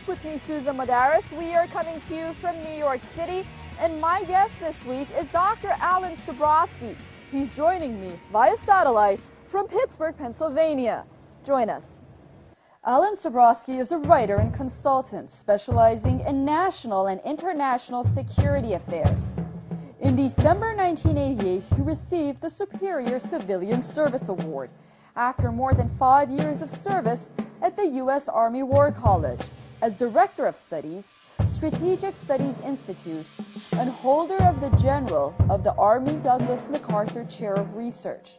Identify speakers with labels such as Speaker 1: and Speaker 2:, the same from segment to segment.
Speaker 1: Autograph with me, Susan Madaris. We are coming to you from New York City, and my guest this week is Dr. Alan Sabrosky. He's joining me via satellite from Pittsburgh, Pennsylvania. Join us. Alan Sabrosky is a writer and consultant specializing in national and international security affairs. In December 1988, he received the Superior Civilian Service Award after more than 5 years of service at the U.S. Army War College as Director of Studies, Strategic Studies Institute, and holder of the General of the Army Douglas MacArthur Chair of Research.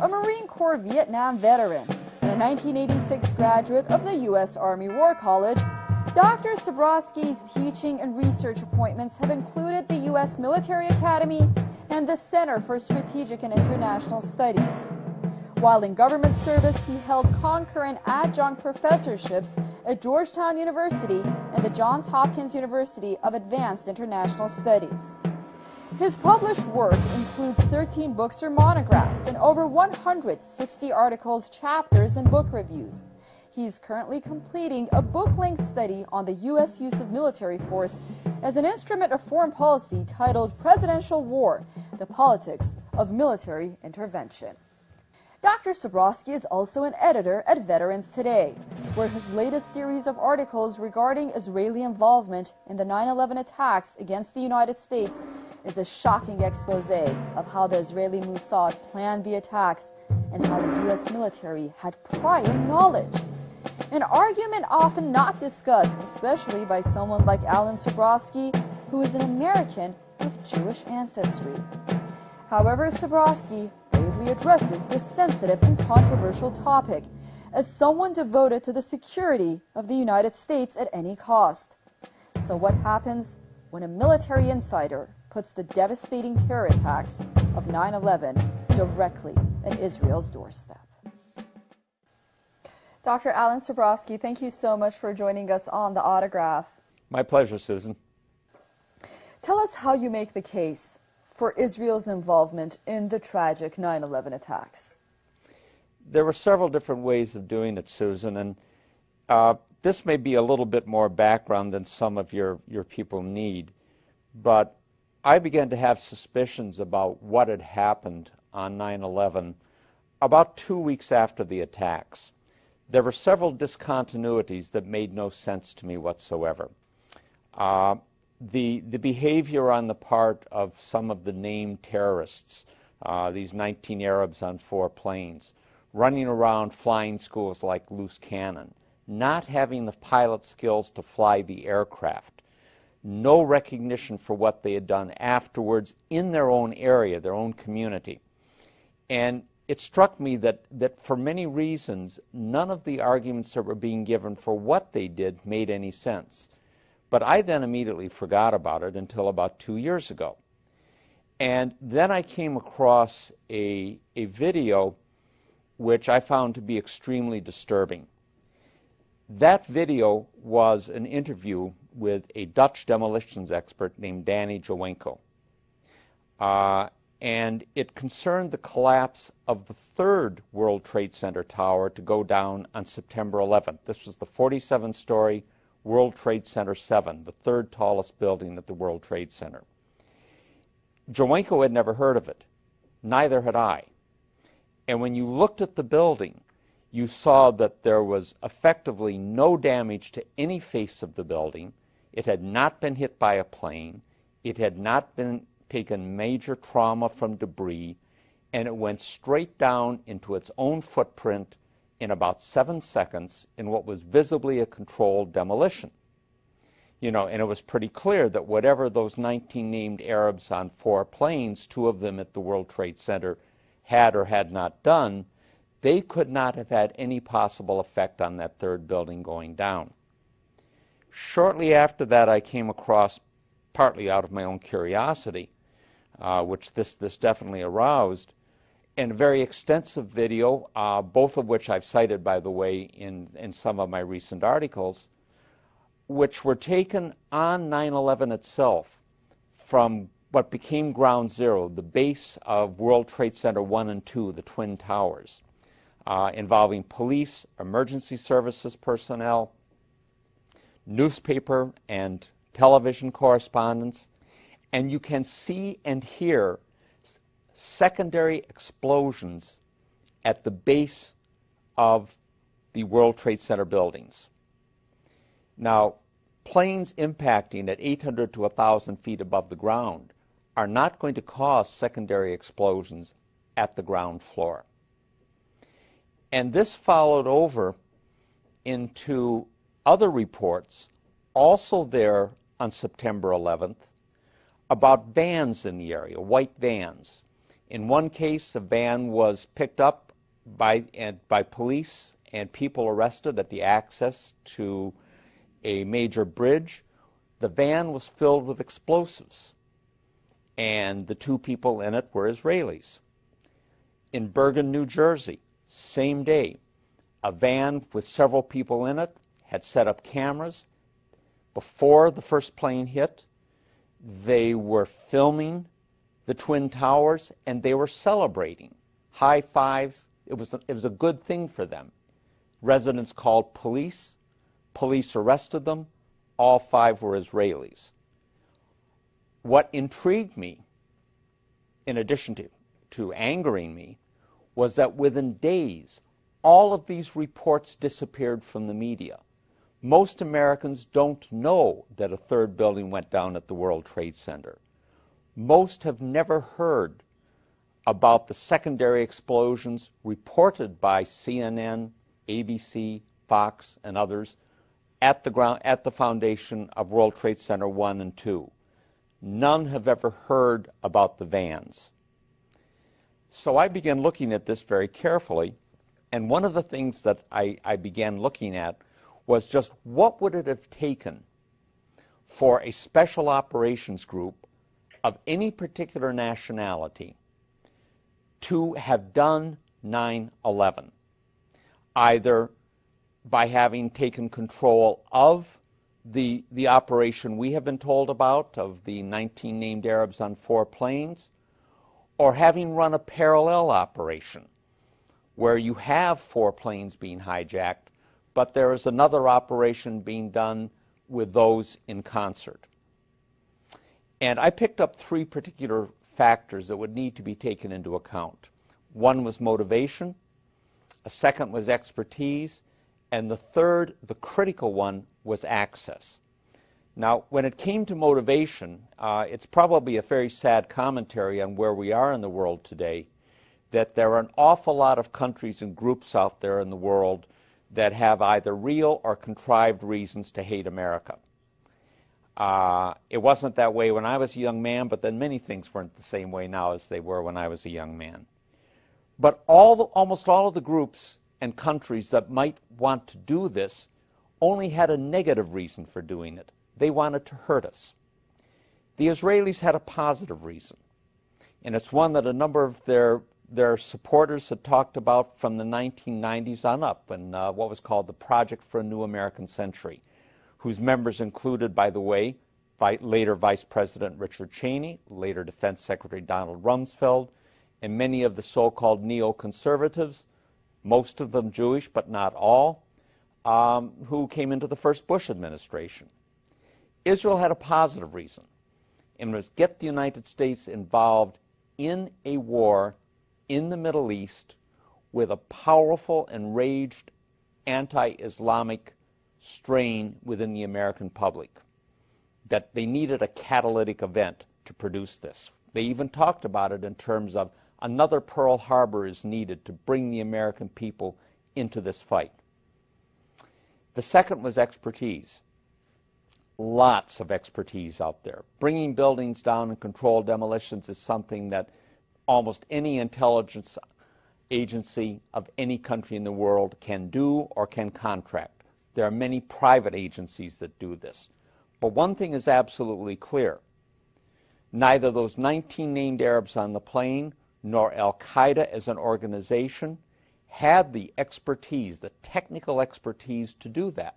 Speaker 1: A Marine Corps Vietnam veteran and a 1986 graduate of the U.S. Army War College, Dr. Sabrosky's teaching and research appointments have included the U.S. Military Academy and the Center for Strategic and International Studies. While in government service, he held concurrent adjunct professorships at Georgetown University and the Johns Hopkins University of Advanced International Studies. His published work includes 13 books or monographs and over 160 articles, chapters, and book reviews. He's currently completing a book-length study on the U.S. use of military force as an instrument of foreign policy titled Presidential War: The Politics of Military Intervention. Dr. Sabrosky is also an editor at Veterans Today, where his latest series of articles regarding Israeli involvement in the 9/11 attacks against the United States is a shocking expose of how the Israeli Mossad planned the attacks and how the U.S. military had prior knowledge. An argument often not discussed, especially by someone like Alan Sabrosky, who is an American with Jewish ancestry. However, Sabrosky bravely addresses this sensitive and controversial topic as someone devoted to the security of the United States at any cost. So what happens when a military insider puts the devastating terror attacks of 9/11 directly at Israel's doorstep? Dr. Alan Sabrosky, thank you so much for joining us on The Autograph.
Speaker 2: My pleasure, Susan.
Speaker 1: Tell us how you make the case for Israel's involvement in the tragic 9/11 attacks.
Speaker 2: There were several different ways of doing it, Susan, and this may be a little bit more background than some of your people need, but I began to have suspicions about what had happened on 9/11 about 2 weeks after the attacks. There were several discontinuities that made no sense to me whatsoever. The behavior on the part of some of the named terrorists, these 19 Arabs on 4 planes, running around flying schools like loose cannon, not having the pilot skills to fly the aircraft, no recognition for what they had done afterwards in their own area, their own community. And it struck me that for many reasons, none of the arguments that were being given for what they did made any sense. But I then immediately forgot about it until about 2 years ago. And then I came across a video which I found to be extremely disturbing. That video was an interview with a Dutch demolitions expert named Danny Jowenko. And it concerned the collapse of the 3rd World Trade Center tower to go down on September 11th. This was the 47-story World Trade Center 7, the 3rd tallest building at the World Trade Center. Jowenko had never heard of it. Neither had I. And when you looked at the building, you saw that there was effectively no damage to any face of the building. It had not been hit by a plane. It had not been taken major trauma from debris, and it went straight down into its own footprint in about 7 seconds in what was visibly a controlled demolition. And it was pretty clear that whatever those 19 named Arabs on 4 planes, 2 of them at the World Trade Center, had or had not done, they could not have had any possible effect on that 3rd building going down. Shortly after that, I came across, partly out of my own curiosity, which this definitely aroused, and a very extensive video, both of which I've cited, by the way, in some of my recent articles, which were taken on 9/11 itself from what became Ground Zero, the base of World Trade Center 1 and 2, the Twin Towers, involving police, emergency services personnel, newspaper and television correspondence, and you can see and hear secondary explosions at the base of the World Trade Center buildings. Now, planes impacting at 800 to 1,000 feet above the ground are not going to cause secondary explosions at the ground floor. And this followed over into other reports, also there on September 11th, about vans in the area, white vans. In one case, a van was picked up by police and people arrested at the access to a major bridge. The van was filled with explosives, and the two people in it were Israelis. In Bergen, New Jersey, same day, a van with several people in it had set up cameras. Before the first plane hit, they were filming the Twin Towers, and they were celebrating. High fives. It was a good thing for them. Residents called police. Police arrested them. All five were Israelis. What intrigued me, in addition to angering me, was that within days, all of these reports disappeared from the media. Most Americans don't know that a third building went down at the World Trade Center. Most have never heard about the secondary explosions reported by CNN, ABC, Fox, and others at the foundation of World Trade Center 1 and 2. None have ever heard about the vans. So I began looking at this very carefully, and one of the things that I began looking at was just what would it have taken for a special operations group of any particular nationality to have done 9/11, either by having taken control of the operation we have been told about of the 19 named Arabs on 4 planes, or having run a parallel operation where you have 4 planes being hijacked, but there is another operation being done with those in concert. And I picked up 3 particular factors that would need to be taken into account. One was motivation, a second was expertise, and the third, the critical one, was access. Now, when it came to motivation, it's probably a very sad commentary on where we are in the world today, that there are an awful lot of countries and groups out there in the world that have either real or contrived reasons to hate America. It wasn't that way when I was a young man, but then many things weren't the same way now as they were when I was a young man. But almost all of the groups and countries that might want to do this only had a negative reason for doing it. They wanted to hurt us. The Israelis had a positive reason, and it's one that a number of their supporters had talked about from the 1990s on up, and what was called the Project for a New American Century, whose members included, by the way, later Vice President Richard Cheney, later Defense Secretary Donald Rumsfeld, and many of the so-called neoconservatives, most of them Jewish but not all, who came into the first Bush administration. Israel had a positive reason, and was get the United States involved in a war in the Middle East with a powerful, enraged, anti-Islamic strain within the American public, that they needed a catalytic event to produce this. They even talked about it in terms of another Pearl Harbor is needed to bring the American people into this fight. The second was expertise. Lots of expertise out there. Bringing buildings down and controlled demolitions is something that almost any intelligence agency of any country in the world can do or can contract. There are many private agencies that do this. But one thing is absolutely clear. Neither those 19 named Arabs on the plane nor Al-Qaeda as an organization had the expertise, the technical expertise to do that.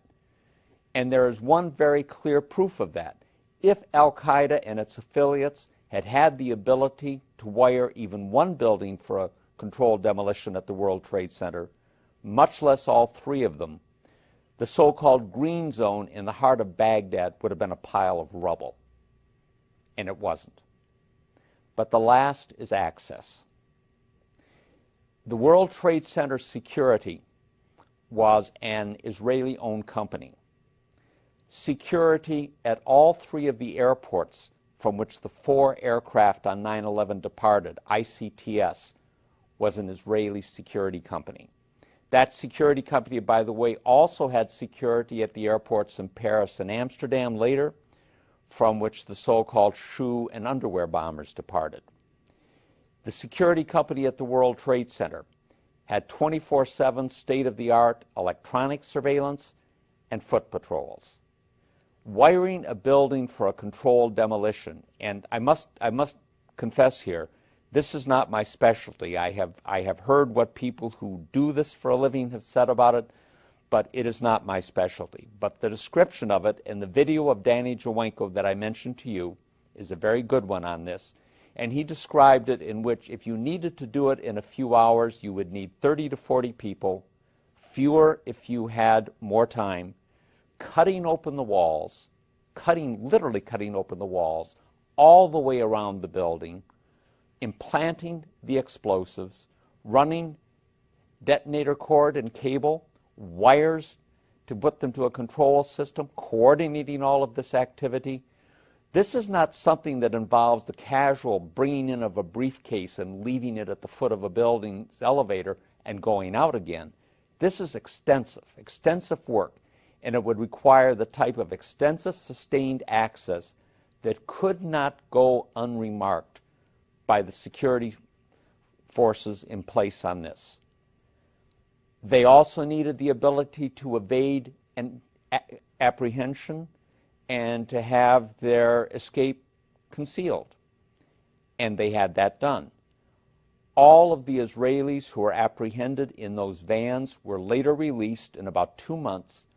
Speaker 2: And there is one very clear proof of that. If Al-Qaeda and its affiliates had had the ability to wire even one building for a controlled demolition at the World Trade Center, much less all 3 of them, The so-called green zone in the heart of Baghdad would have been a pile of rubble, and it wasn't. But the last is access. The World Trade Center security was an Israeli-owned company. Security at all three of the airports from which the 4 aircraft on 9/11 departed, ICTS, was an Israeli security company. That security company, by the way, also had security at the airports in Paris and Amsterdam later, from which the so-called shoe and underwear bombers departed. The security company at the World Trade Center had 24/7 state-of-the-art electronic surveillance and foot patrols. Wiring a building for a controlled demolition, and I must confess here, this is not my specialty. I have heard what people who do this for a living have said about it, but it is not my specialty. But the description of it in the video of Danny Jawenko that I mentioned to you is a very good one on this. And he described it in which if you needed to do it in a few hours, you would need 30 to 40 people, fewer if you had more time, cutting open the walls, literally cutting open the walls, all the way around the building, implanting the explosives, running detonator cord and cable, wires to put them to a control system, coordinating all of this activity. This is not something that involves the casual bringing in of a briefcase and leaving it at the foot of a building's elevator and going out again. This is extensive work, and it would require the type of extensive sustained access that could not go unremarked by the security forces in place on this. They also needed the ability to evade an apprehension and to have their escape concealed. And they had that done. All of the Israelis who were apprehended in those vans were later released in about 2 months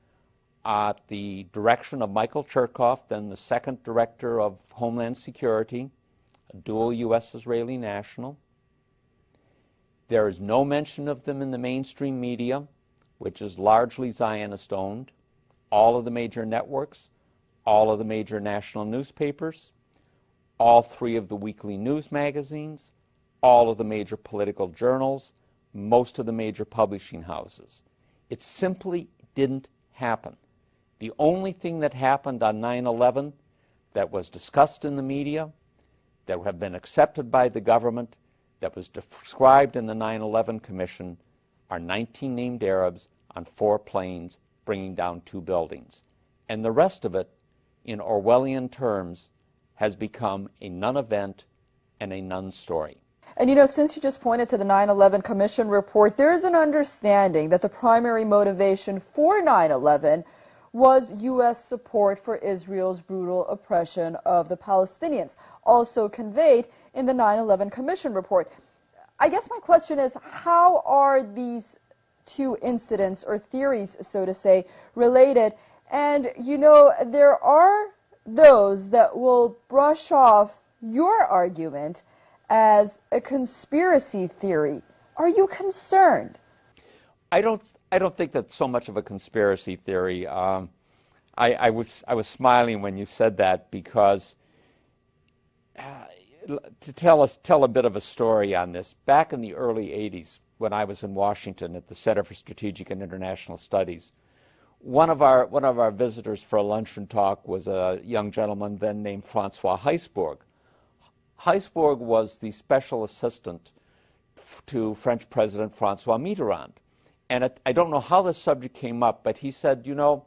Speaker 2: at the direction of Michael Chertoff, then the second director of Homeland Security, a dual U.S.-Israeli national. There is no mention of them in the mainstream media, which is largely Zionist-owned. All of the major networks, all of the major national newspapers, all 3 of the weekly news magazines, all of the major political journals, most of the major publishing houses. It simply didn't happen. The only thing that happened on 9/11 that was discussed in the media, that have been accepted by the government, that was described in the 9/11 Commission, are 19 named Arabs on 4 planes bringing down 2 buildings. And the rest of it, in Orwellian terms, has become a non-event and a non-story.
Speaker 1: And you know, since you just pointed to the 9/11 Commission report, there is an understanding that the primary motivation for 9/11 was U.S. support for Israel's brutal oppression of the Palestinians, also conveyed in the 9/11 Commission report. I guess my question is, how are these 2 incidents, or theories, so to say, related? And, you know, there are those that will brush off your argument as a conspiracy theory. Are you concerned?
Speaker 2: I don't think that's so much of a conspiracy theory. I was smiling when you said that, because to tell a bit of a story on this, back in the early 80s when I was in Washington at the Center for Strategic and International Studies, one of our visitors for a luncheon talk was a young gentleman then named Francois Heisbourg. Heisbourg was the special assistant to French President Francois Mitterrand. And I don't know how the subject came up, but he said, you know,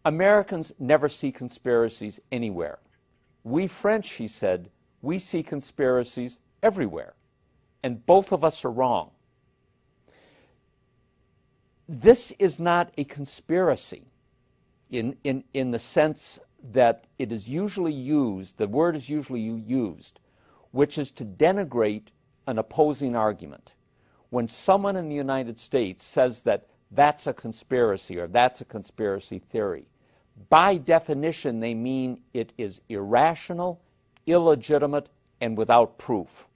Speaker 2: Americans never see conspiracies anywhere. We French, he said, we see conspiracies everywhere. And both of us are wrong. This is not a conspiracy in the sense that it is usually used, the word is usually used, which is to denigrate an opposing argument. When someone in the United States says that that's a conspiracy or that's a conspiracy theory, by definition they mean it is irrational, illegitimate, and without proof.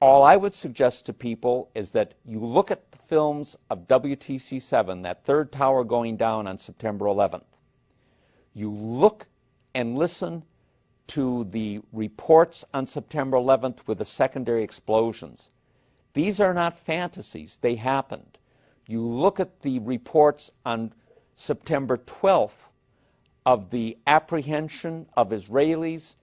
Speaker 2: All I would suggest to people is that you look at the films of WTC-7, that third tower going down on September 11th. You look and listen to the reports on September 11th with the secondary explosions. These are not fantasies. They happened. You look at the reports on September 12th of the apprehension of Israelis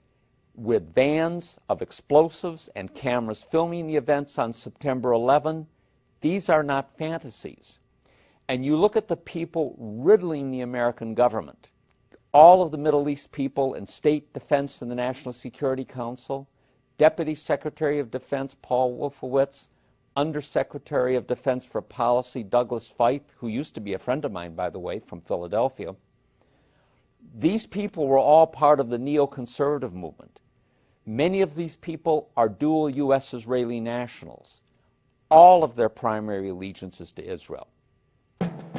Speaker 2: with vans of explosives and cameras filming the events on September 11. These are not fantasies. And you look at the people riddling the American government, all of the Middle East people in State Defense and the National Security Council, Deputy Secretary of Defense Paul Wolfowitz, Undersecretary of Defense for Policy Douglas Feith, who used to be a friend of mine, by the way, from Philadelphia. These people were all part of the neoconservative movement. Many of these people are dual U.S.-Israeli nationals. All of their primary allegiance is to Israel.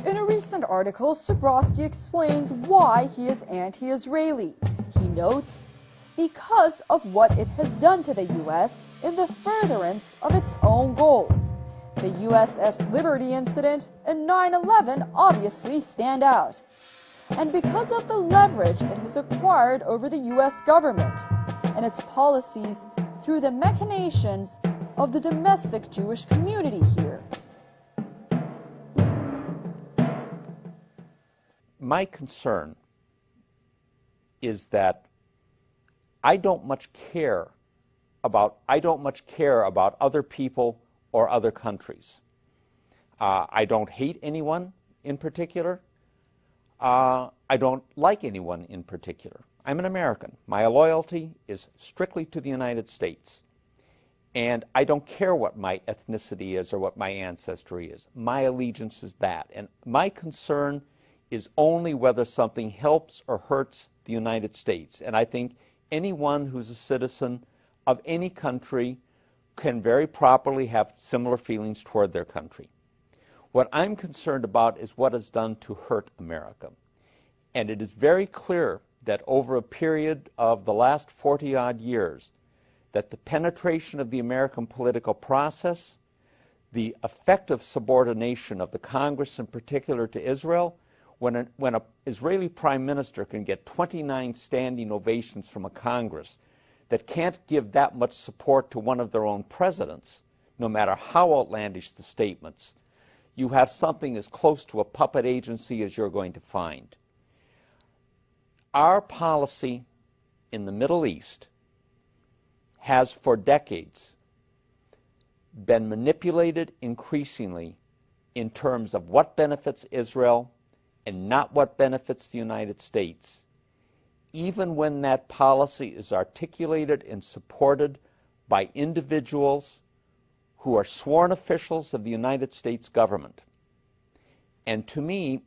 Speaker 1: In a recent article, Sabrosky explains why he is anti-Israeli. He notes, because of what it has done to the U.S. in the furtherance of its own goals. The USS Liberty incident and 9/11 obviously stand out. And because of the leverage it has acquired over the U.S. government and its policies through the machinations of the domestic Jewish community here.
Speaker 2: My concern is that I don't much care about other people or other countries. I don't hate anyone in particular. I don't like anyone in particular. I'm an American. My loyalty is strictly to the United States. And I don't care what my ethnicity is or what my ancestry is. My allegiance is that. And my concern is only whether something helps or hurts the United States. And I think anyone who's a citizen of any country can very properly have similar feelings toward their country. What I'm concerned about is what is done to hurt America. And it is very clear that over a period of the last 40-odd years, that the penetration of the American political process, the effective subordination of the Congress in particular to Israel, when an Israeli prime minister can get 29 standing ovations from a Congress that can't give that much support to one of their own presidents, no matter how outlandish the statements, you have something as close to a puppet agency as you're going to find. Our policy in the Middle East has for decades been manipulated increasingly in terms of what benefits Israel and not what benefits the United States, even when that policy is articulated and supported by individuals who are sworn officials of the United States government. And to me,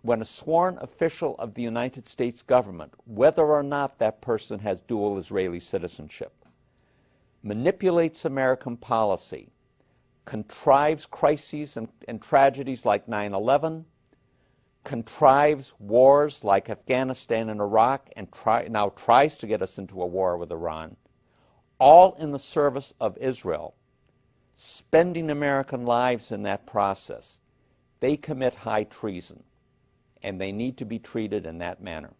Speaker 2: when a sworn official of the United States government, whether or not that person has dual Israeli citizenship, manipulates American policy, contrives crises and tragedies like 9/11, contrives wars like Afghanistan and Iraq, and now tries to get us into a war with Iran, all in the service of Israel, spending American lives in that process, they commit high treason, and they need to be treated in that manner.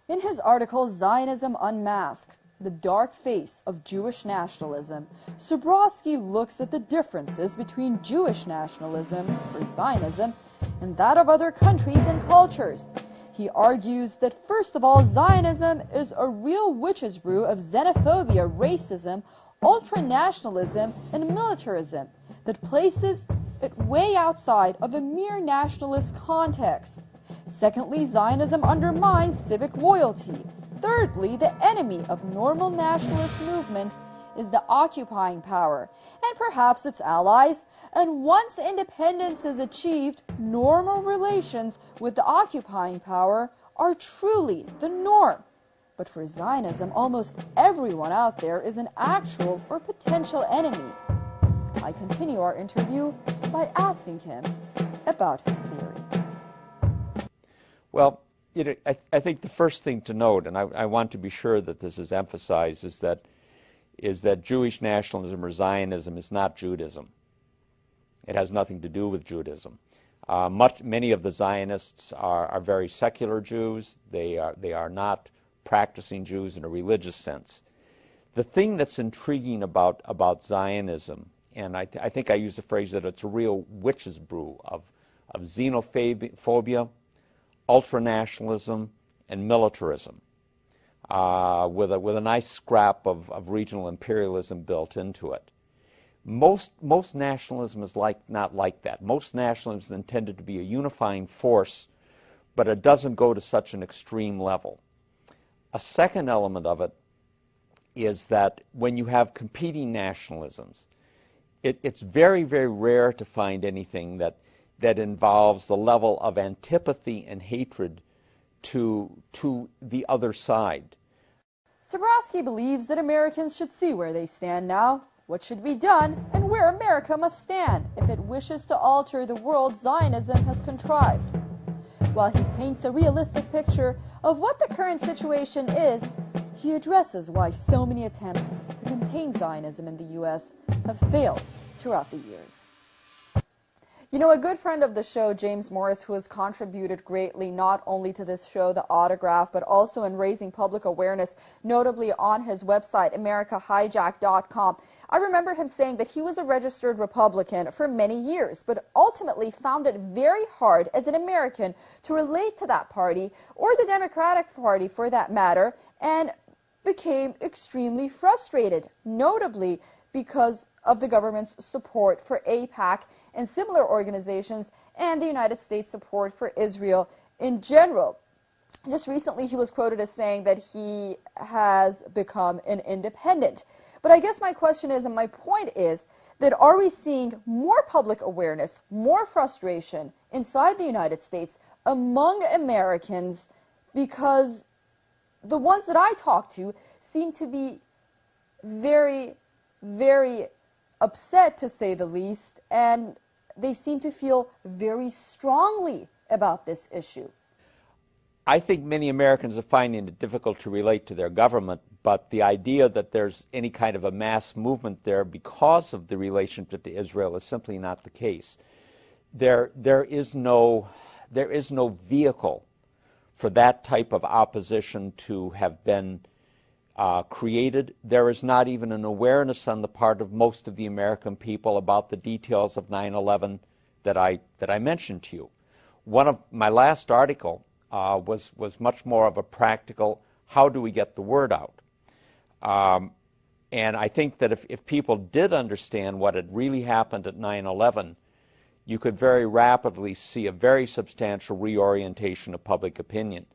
Speaker 1: In his article, Zionism Unmasked, the Dark Face of Jewish Nationalism, Sabrosky looks at the differences between Jewish nationalism, or Zionism, and that of other countries and cultures. He argues that, first of all, Zionism is a real witch's brew of xenophobia, racism, ultranationalism, and militarism that places it way outside of a mere nationalist context. Secondly, Zionism undermines civic loyalty. Thirdly, the enemy of normal nationalist movement is the occupying power, and perhaps its allies, and once independence is achieved, normal relations with the occupying power are truly the norm. But for Zionism, almost everyone out there is an actual or potential enemy. I continue our interview by asking him about his theory.
Speaker 2: Well, I think the first thing to note, and I want to be sure that this is emphasized, is that is that Jewish nationalism or Zionism is not Judaism. It has nothing to do with Judaism. Many of the Zionists are very secular Jews. They are not practicing Jews in a religious sense. The thing that's intriguing about Zionism, and I think I use the phrase that it's a real witch's brew of xenophobia, ultranationalism, and militarism, with a nice scrap of regional imperialism built into it. Most nationalism is not like that. Most nationalism is intended to be a unifying force, but it doesn't go to such an extreme level. A second element of it is that when you have competing nationalisms, it's very, very rare to find anything that involves the level of antipathy and hatred to the other side.
Speaker 1: Sabrosky believes that Americans should see where they stand now, what should be done, and where America must stand if it wishes to alter the world Zionism has contrived. While he paints a realistic picture of what the current situation is, he addresses why so many attempts to contain Zionism in the U.S. have failed throughout the years. You know, a good friend of the show, James Morris, who has contributed greatly not only to this show, The Autograph, but also in raising public awareness, notably on his website, AmericaHijacked.com. I remember him saying that he was a registered Republican for many years, but ultimately found it very hard as an American to relate to that party, or the Democratic Party for that matter, and became extremely frustrated, notably because of the government's support for AIPAC and similar organizations, and the United States support for Israel in general. Just recently, he was quoted as saying that he has become an independent. But I guess my question is, and my point is, that are we seeing more public awareness, more frustration inside the United States among Americans, because the ones that I talk to seem to be very, very upset, to say the least, and they seem to feel very strongly about this issue.
Speaker 2: I think many Americans are finding it difficult to relate to their government, but the idea that there's any kind of a mass movement there because of the relationship to Israel is simply not the case. There is no vehicle for that type of opposition to have been created. There is not even an awareness on the part of most of the American people about the details of 9/11 that I mentioned to you. One of my last article was much more of a practical, how do we get the word out? And I think that if people did understand what had really happened at 9/11, you could very rapidly see a very substantial reorientation of public opinion.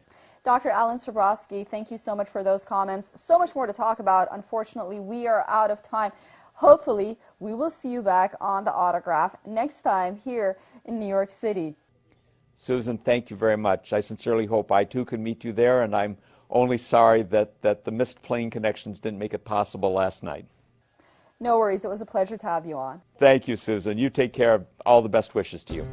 Speaker 1: Dr. Alan Sabrosky, thank you so much for those comments. So much more to talk about. Unfortunately, we are out of time. Hopefully, we will see you back on The Autograph next time here in New York City.
Speaker 2: Susan, thank you very much. I sincerely hope I too can meet you there, and I'm only sorry that the missed plane connections didn't make it possible last night.
Speaker 1: No worries. It was a pleasure to have you on.
Speaker 2: Thank you, Susan. You take care. All the best wishes to you.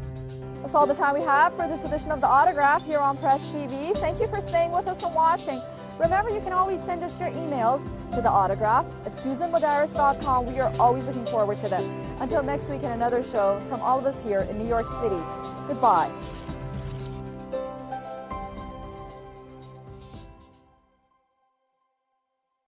Speaker 1: That's all the time we have for this edition of The Autograph here on Press TV. Thank you for staying with us and watching. Remember, you can always send us your emails to The Autograph at SusanMadaris.com. We are always looking forward to them. Until next week in another show from all of us here in New York City, goodbye.